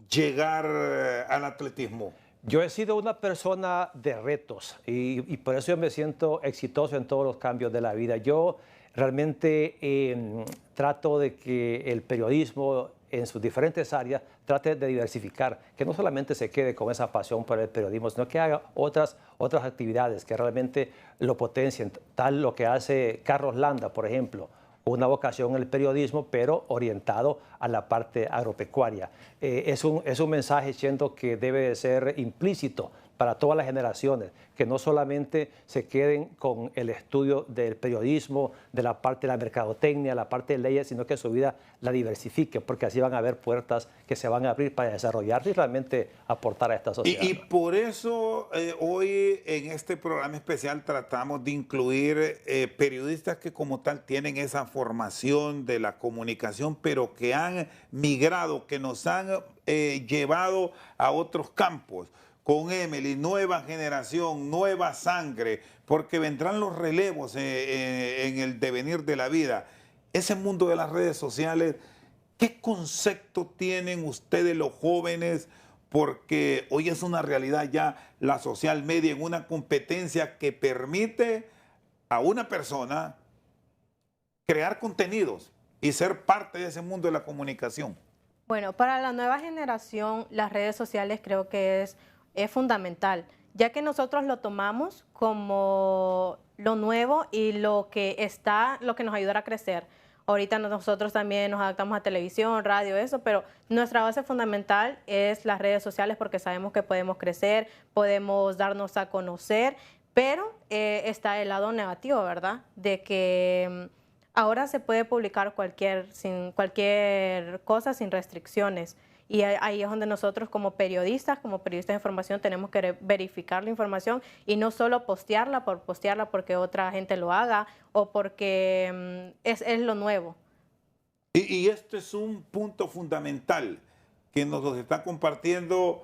llegar al atletismo? Yo he sido una persona de retos y por eso yo me siento exitoso en todos los cambios de la vida. Yo realmente trato de que el periodismo en sus diferentes áreas trate de diversificar, que no solamente se quede con esa pasión por el periodismo, sino que haga otras actividades que realmente lo potencien, tal lo que hace Carlos Landa, por ejemplo, una vocación en el periodismo, pero orientado a la parte agropecuaria. Es un mensaje, siento, que debe de ser implícito para todas las generaciones, que no solamente se queden con el estudio del periodismo, de la parte de la mercadotecnia, la parte de leyes, sino que su vida la diversifique, porque así van a haber puertas que se van a abrir para desarrollarse y realmente aportar a esta sociedad. Y por eso hoy en este programa especial tratamos de incluir periodistas que como tal tienen esa formación de la comunicación, pero que han migrado, que nos han llevado a otros campos. Con Emily, nueva generación, nueva sangre, porque vendrán los relevos en el devenir de la vida. Ese mundo de las redes sociales, ¿qué concepto tienen ustedes los jóvenes? Porque hoy es una realidad ya la social media en una competencia que permite a una persona crear contenidos y ser parte de ese mundo de la comunicación. Bueno, para la nueva generación, las redes sociales creo que es fundamental, ya que nosotros lo tomamos como lo nuevo y lo que nos ayudará a crecer. Ahorita nosotros también nos adaptamos a televisión, radio, eso, pero nuestra base fundamental es las redes sociales porque sabemos que podemos crecer, podemos darnos a conocer, pero está el lado negativo, ¿verdad? De que ahora se puede publicar cualquier cosa sin restricciones. Y ahí es donde nosotros como periodistas de información, tenemos que verificar la información y no solo postearla por postearla porque otra gente lo haga o porque es lo nuevo. Y este es un punto fundamental que nos está compartiendo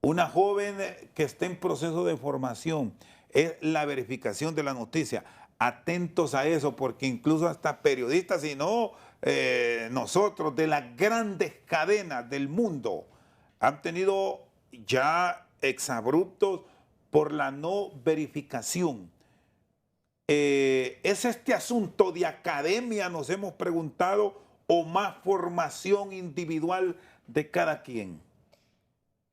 una joven que está en proceso de formación. Es la verificación de la noticia. Atentos a eso, porque incluso hasta periodistas, si no nosotros, de las grandes cadenas del mundo, han tenido ya exabruptos por la no verificación. ¿Es este asunto de academia, nos hemos preguntado, o más formación individual de cada quien?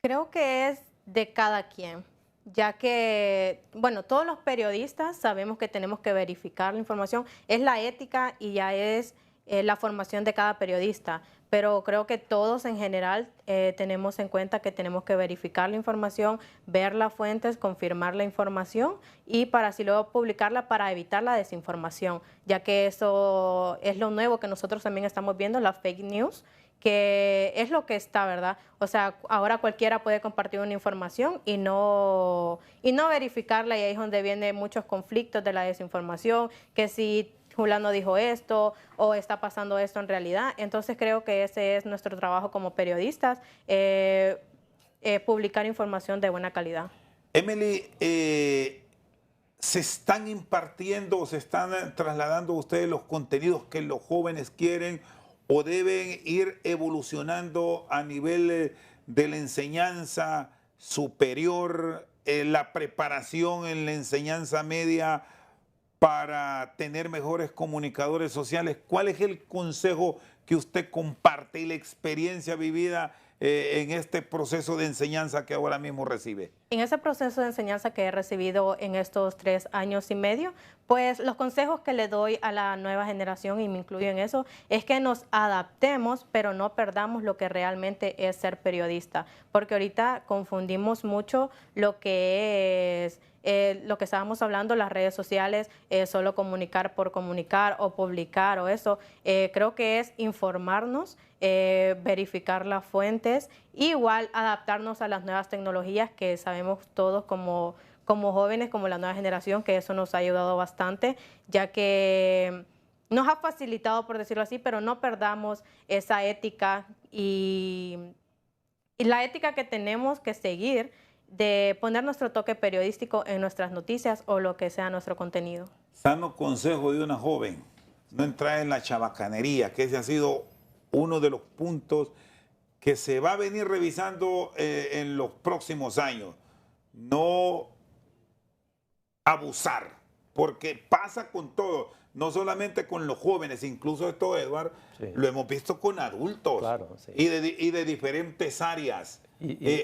Creo que es de cada quien, ya que, bueno, todos los periodistas sabemos que tenemos que verificar la información, es la ética y ya es la formación de cada periodista, pero creo que todos en general tenemos en cuenta que tenemos que verificar la información, ver las fuentes, confirmar la información y para así luego publicarla para evitar la desinformación, ya que eso es lo nuevo que nosotros también estamos viendo, la fake news, que es lo que está, ¿verdad? O sea, ahora cualquiera puede compartir una información y no verificarla, y ahí es donde vienen muchos conflictos de la desinformación, que si Julano dijo esto o está pasando esto en realidad. Entonces creo que ese es nuestro trabajo como periodistas, publicar información de buena calidad. Emily, ¿se están impartiendo o se están trasladando a ustedes los contenidos que los jóvenes quieren o deben ir evolucionando a nivel de la enseñanza superior, la preparación en la enseñanza media para tener mejores comunicadores sociales? ¿Cuál es el consejo que usted comparte y la experiencia vivida en este proceso de enseñanza que ahora mismo recibe? En ese proceso de enseñanza que he recibido en estos 3 años y medio, pues los consejos que le doy a la nueva generación, y me incluyo en eso, es que nos adaptemos, pero no perdamos lo que realmente es ser periodista, porque ahorita confundimos mucho lo que es lo que estábamos hablando, las redes sociales, solo comunicar por comunicar o publicar o eso. Creo que es informarnos, verificar las fuentes, igual adaptarnos a las nuevas tecnologías que sabemos todos como jóvenes, como la nueva generación, que eso nos ha ayudado bastante, ya que nos ha facilitado, por decirlo así, pero no perdamos esa ética y la ética que tenemos que seguir de poner nuestro toque periodístico en nuestras noticias o lo que sea nuestro contenido. Sano consejo de una joven, no entrar en la chabacanería, que ese ha sido uno de los puntos que se va a venir revisando en los próximos años. No abusar, porque pasa con todo, no solamente con los jóvenes, incluso esto, Edward, sí, lo hemos visto con adultos, claro, sí, y de diferentes áreas.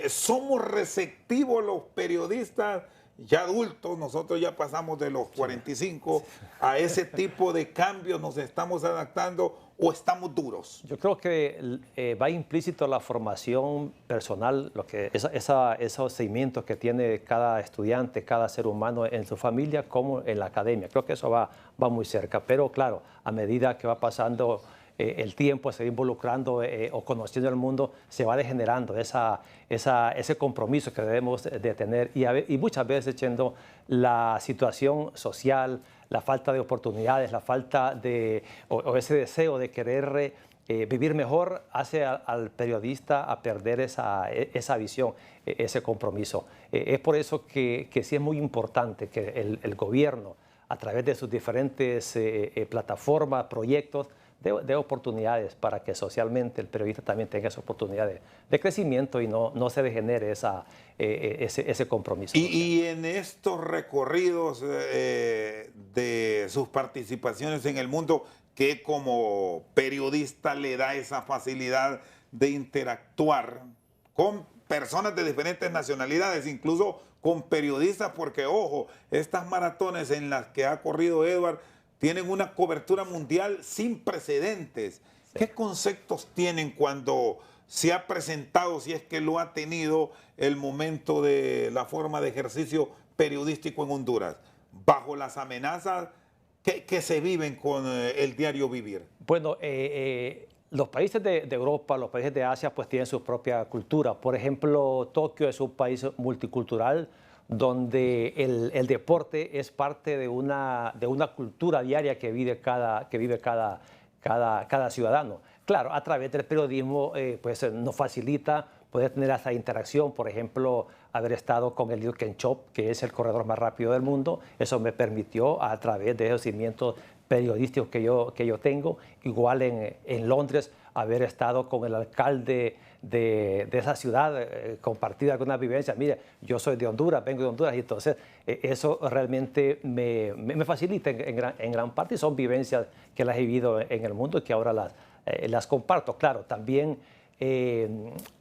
Somos receptivos los periodistas ya adultos, nosotros ya pasamos de los 45, a ese tipo de cambios, nos estamos adaptando o estamos duros. Yo creo que va implícito la formación personal, esos seguimientos que tiene cada estudiante, cada ser humano en su familia como en la academia. Creo que eso va muy cerca, pero claro, a medida que va pasando el tiempo, se va involucrando o conociendo el mundo, se va degenerando ese compromiso que debemos de tener y muchas veces, Chendo, la situación social, la falta de oportunidades, la falta de o ese deseo de querer vivir mejor hace al periodista a perder esa visión, ese compromiso. Es por eso que sí es muy importante que el gobierno, a través de sus diferentes plataformas, proyectos, de oportunidades para que socialmente el periodista también tenga esa oportunidad de crecimiento y no se degenere ese compromiso. Y en estos recorridos de sus participaciones en el mundo, ¿qué como periodista le da esa facilidad de interactuar con personas de diferentes nacionalidades, incluso con periodistas? Porque, ojo, estas maratones en las que ha corrido Edward tienen una cobertura mundial sin precedentes. Sí. ¿Qué conceptos tienen cuando se ha presentado, si es que lo ha tenido, el momento de la forma de ejercicio periodístico en Honduras, bajo las amenazas que se viven con el diario vivir? Bueno, los países de Europa, los países de Asia, pues tienen su propia cultura. Por ejemplo, Tokio es un país multicultural, donde el deporte es parte de una cultura diaria que vive cada ciudadano. Claro, a través del periodismo pues nos facilita poder tener esa interacción. Por ejemplo, haber estado con el Liu Kenchop, que es el corredor más rápido del mundo, eso me permitió, a través de esos cimientos periodísticos que yo tengo, igual en Londres, haber estado con el alcalde de esa ciudad, compartir algunas vivencias. Mire, yo soy de Honduras, vengo de Honduras, y entonces eso realmente me facilita en gran parte, y son vivencias que las he vivido en el mundo y que ahora las comparto. Claro, también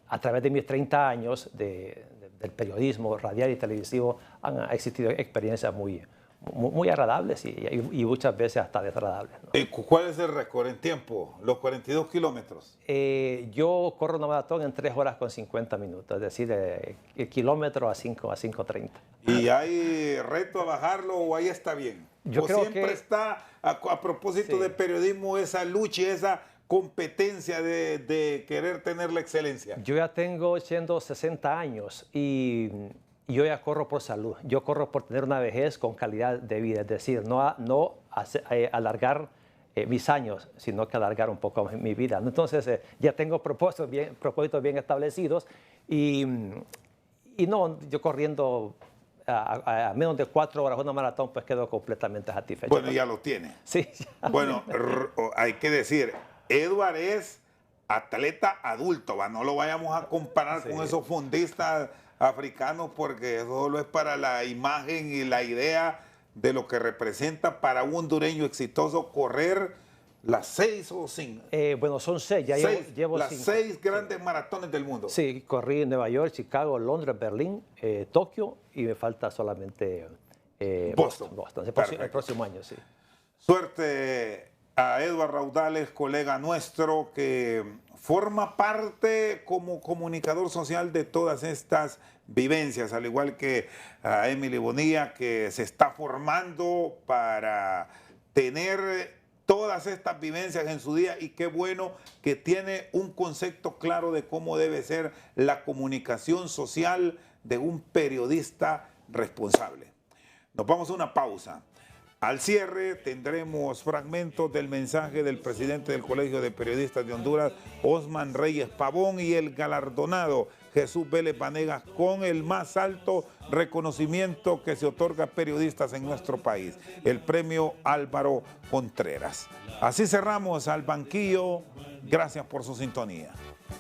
a través de mis 30 años del periodismo radial y televisivo han existido experiencias muy agradables y muchas veces hasta desagradables, ¿no? ¿Cuál es el récord en tiempo? ¿Los 42 kilómetros? Yo corro una maratón en 3 horas con 50 minutos, es decir, el kilómetro a 5:30. ¿Y hay reto a bajarlo o ahí está bien? Yo creo siempre que está, a propósito sí, de periodismo, esa lucha y esa competencia de querer tener la excelencia? Yo ya tengo 60 años y yo ya corro por salud. Yo corro por tener una vejez con calidad de vida, es decir, no alargar mis años, sino que alargar un poco mi vida. Entonces ya tengo propósitos bien establecidos y no, yo corriendo a menos de 4 horas una maratón, pues quedo completamente satisfecho. Bueno, ya lo tiene. Sí. Bueno, hay que decir, Edward es atleta adulto, no lo vayamos a comparar con esos fondistas africanos, porque eso solo es para la imagen y la idea de lo que representa para un hondureño exitoso correr las 6 o 5. Bueno, son 6, ya llevo las 5. 6 grandes maratones del mundo. Sí, corrí en Nueva York, Chicago, Londres, Berlín, Tokio, y me falta solamente Boston. El próximo año, sí. Suerte, a Edward Raudales, colega nuestro, que forma parte como comunicador social de todas estas vivencias, al igual que a Emily Bonilla, que se está formando para tener todas estas vivencias en su día, y qué bueno que tiene un concepto claro de cómo debe ser la comunicación social de un periodista responsable. Nos vamos a una pausa. Al cierre tendremos fragmentos del mensaje del presidente del Colegio de Periodistas de Honduras, Osman Reyes Pavón, y el galardonado Jesús Vélez Vanegas con el más alto reconocimiento que se otorga a periodistas en nuestro país, el premio Álvaro Contreras. Así cerramos Al Banquillo. Gracias por su sintonía.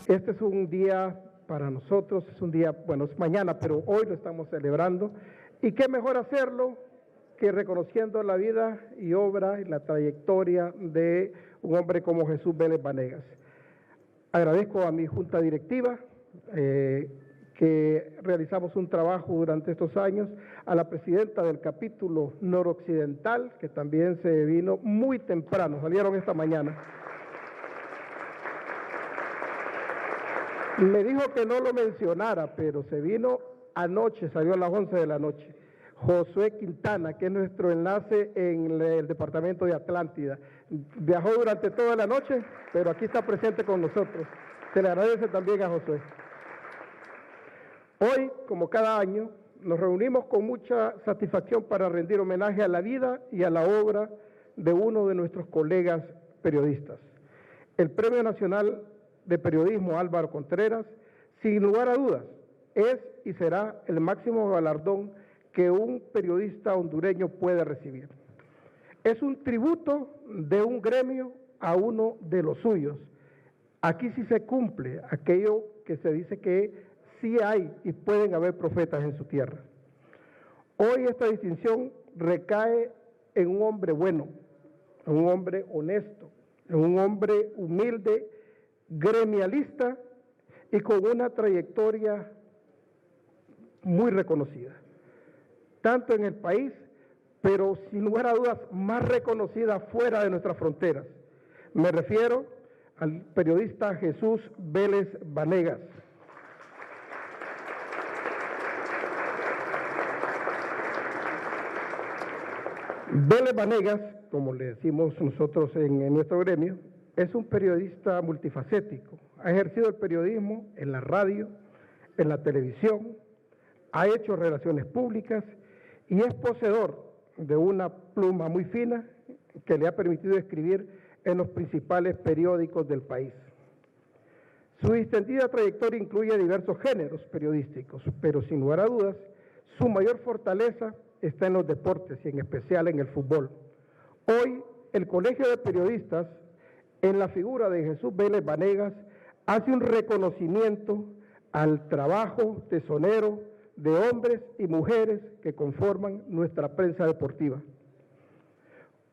Este es un día para nosotros, es un día, bueno, es mañana, pero hoy lo estamos celebrando. Y qué mejor hacerlo que reconociendo la vida y obra y la trayectoria de un hombre como Jesús Vélez Vanegas. Agradezco a mi junta directiva, que realizamos un trabajo durante estos años, a la presidenta del capítulo noroccidental, que también se vino muy temprano, salieron esta mañana. Me dijo que no lo mencionara, pero se vino anoche, salió a las 11 de la noche. Josué Quintana, que es nuestro enlace en el departamento de Atlántida. Viajó durante toda la noche, pero aquí está presente con nosotros. Se le agradece también a Josué. Hoy, como cada año, nos reunimos con mucha satisfacción para rendir homenaje a la vida y a la obra de uno de nuestros colegas periodistas. El Premio Nacional de Periodismo Álvaro Contreras, sin lugar a dudas, es y será el máximo galardón que un periodista hondureño puede recibir. Es un tributo de un gremio a uno de los suyos. Aquí sí se cumple aquello que se dice que sí hay y pueden haber profetas en su tierra. Hoy esta distinción recae en un hombre bueno, en un hombre honesto, en un hombre humilde, gremialista y con una trayectoria muy reconocida, tanto en el país, pero sin lugar a dudas más reconocida fuera de nuestras fronteras. Me refiero al periodista Jesús Vélez Vanegas. Vélez Vanegas, como le decimos nosotros en nuestro gremio, es un periodista multifacético. Ha ejercido el periodismo en la radio, en la televisión, ha hecho relaciones públicas y es poseedor de una pluma muy fina que le ha permitido escribir en los principales periódicos del país. Su extendida trayectoria incluye diversos géneros periodísticos, pero sin lugar a dudas, su mayor fortaleza está en los deportes y en especial en el fútbol. Hoy, el Colegio de Periodistas, en la figura de Jesús Vélez Vanegas, hace un reconocimiento al trabajo tesonero de hombres y mujeres que conforman nuestra prensa deportiva.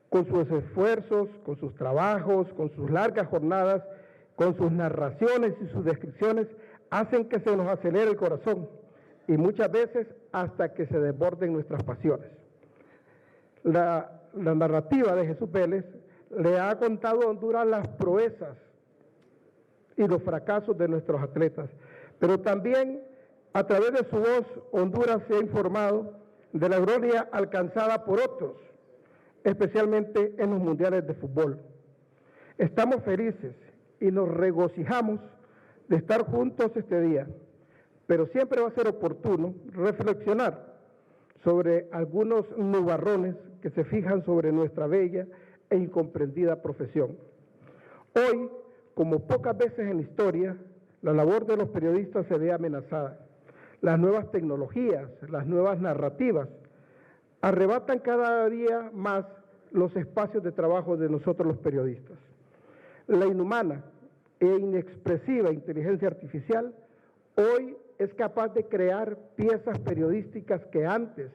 Con sus esfuerzos, con sus trabajos, con sus largas jornadas, con sus narraciones y sus descripciones, hacen que se nos acelere el corazón y muchas veces hasta que se desborden nuestras pasiones. La narrativa de Jesús Vélez le ha contado a Honduras las proezas y los fracasos de nuestros atletas, pero también a través de su voz Honduras se ha informado de la gloria alcanzada por otros, especialmente en los mundiales de fútbol. Estamos felices y nos regocijamos de estar juntos este día, pero siempre va a ser oportuno reflexionar sobre algunos nubarrones que se fijan sobre nuestra bella e incomprendida profesión. Hoy, como pocas veces en la historia, la labor de los periodistas se ve amenazada. Las nuevas tecnologías, las nuevas narrativas, arrebatan cada día más los espacios de trabajo de nosotros los periodistas. La inhumana e inexpresiva inteligencia artificial hoy es capaz de crear piezas periodísticas que antes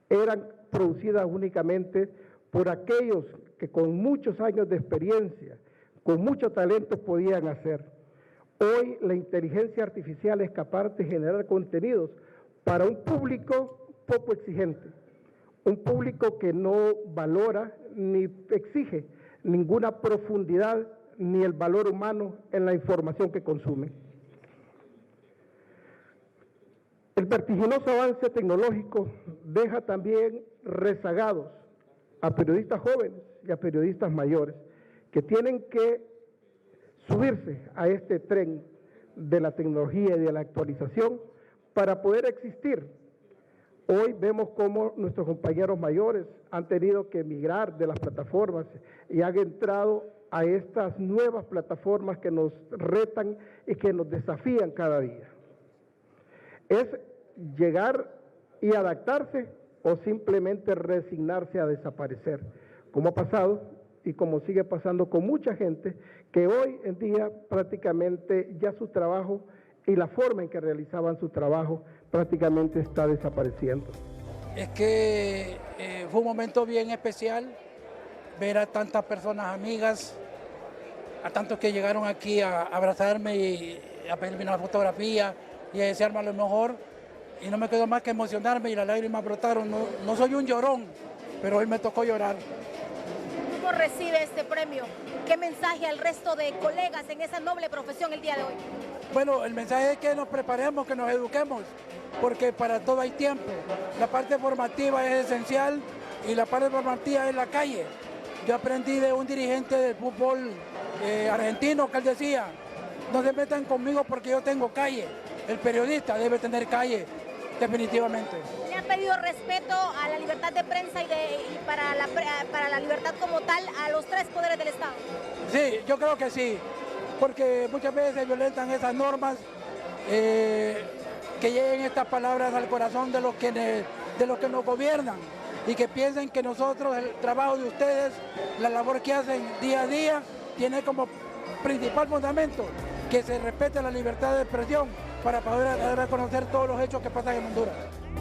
eran producidas únicamente por aquellos que con muchos años de experiencia, con mucho talento podían hacer. Hoy la inteligencia artificial es capaz de generar contenidos para un público poco exigente, un público que no valora ni exige ninguna profundidad ni el valor humano en la información que consumen. El vertiginoso avance tecnológico deja también rezagados a periodistas jóvenes y a periodistas mayores que tienen que subirse a este tren de la tecnología y de la actualización para poder existir. Hoy vemos cómo nuestros compañeros mayores han tenido que emigrar de las plataformas y han entrado a estas nuevas plataformas que nos retan y que nos desafían cada día. Es llegar y adaptarse o simplemente resignarse a desaparecer, como ha pasado y como sigue pasando con mucha gente que hoy en día prácticamente ya su trabajo y la forma en que realizaban su trabajo prácticamente está desapareciendo. Es que fue un momento bien especial ver a tantas personas amigas, a tantos que llegaron aquí a abrazarme y a pedirme una fotografía y a desearme lo mejor. Y no me quedó más que emocionarme y las lágrimas brotaron. No soy un llorón, pero hoy me tocó llorar. ¿Cómo recibe este premio? ¿Qué mensaje al resto de colegas en esa noble profesión el día de hoy? Bueno, el mensaje es que nos preparemos, que nos eduquemos, porque para todo hay tiempo. La parte formativa es esencial y la parte formativa es la calle. Yo aprendí de un dirigente del fútbol argentino que él decía, no se metan conmigo porque yo tengo calle. El periodista debe tener calle, definitivamente. ¿Le han pedido respeto a la libertad de prensa y para la libertad como tal a los tres poderes del Estado? Sí, yo creo que sí, porque muchas veces se violentan esas normas, que lleguen estas palabras al corazón de los que nos gobiernan y que piensen que nosotros, el trabajo de ustedes, la labor que hacen día a día, tiene como principal fundamento que se respete la libertad de expresión para poder dar a conocer todos los hechos que pasan en Honduras.